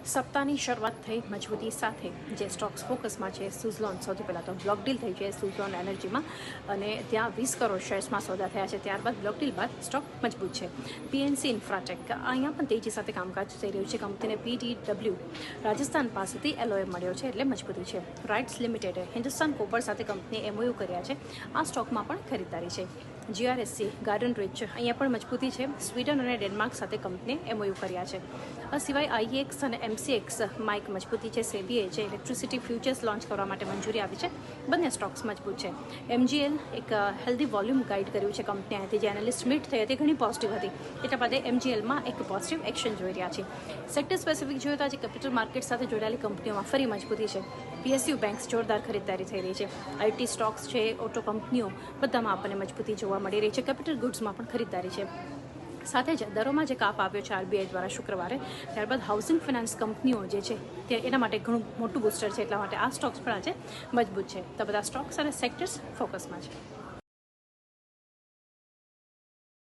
સપ્તાહની શરૂઆત થઈ મજબૂતી સાથે જે સ્ટોક્સ ફોકસમાં છે સુઝલોન સૌથી પહેલાં તો બ્લોક ડીલ થઈ છે સુઝલોન એનર્જીમાં અને ત્યાં 20 કરોડ શેર્સમાં સોદા થયા છે. ત્યારબાદ બ્લોક ડીલ બાદ સ્ટોક મજબૂત છે. પીએનસી ઇન્ફ્રાટેક અહીંયા પણ તેજી સાથે કામકાજ થઈ રહ્યું છે. કંપનીને PTW રાજસ્થાન પાસેથી LOA મળ્યો છે એટલે મજબૂતી છે. રાઇટ્સ લિમિટેડે હિન્દુસ્તાન કોપર સાથે કંપનીએ MOU કર્યા છે. આ સ્ટોકમાં પણ ખરીદદારી છે. GRSC ગાર્ડન રીચ અહીંયા પણ મજબૂતી છે. સ્વીડન અને ડેનમાર્ક સાથે કંપનીએ MOU કર્યા છે. આ સિવાય IEX અને MCX માં એક મજબૂતી છે. સેબીએ જે ઇલેક્ટ્રિસિટી ફ્યુચર્સ લોન્ચ કરવા માટે મંજૂરી આપી છે. બંને સ્ટોક્સ મજબૂત છે. MGL એક હેલ્ધી વોલ્યુમ ગાઈડ કર્યું છે કંપની અહીંથી જે એનાલિસ્ટ મીટ થઈ હતી ઘણી પોઝિટિવ હતી. એટલા બાદ MGLમાં એક પોઝિટિવ એક્શન જોઈ રહ્યા છે. સેક્ટર સ્પેસિફિક જોઈએ તો આજે કેપિટલ માર્કેટ સાથે જોડાયેલી કંપનીઓમાં ફરી મજબૂતી છે. PSU બેંક્સ જોરદાર ખરીદદારી થઈ રહી છે. IT સ્ટોક્સ છે, ઓટો કંપનીઓ બધામાં આપણને મજબૂતી જોવા મળી રહી છે. કેપિટલ ગુડ્સમાં પણ ખરીદદારી છે. સાથે જ દરોમાં જે કાપ આવ્યો છે RBI દ્વારા શુક્રવારે, ત્યારબાદ હાઉસિંગ ફાઇનાન્સ કંપનીઓ જે છે તે એના માટે ઘણું મોટું બૂસ્ટર છે. એટલા માટે આ સ્ટોક્સ પણ આજે મજબૂત છે. તો બધા સ્ટોક્સ અને સેક્ટર્સ ફોકસમાં છે.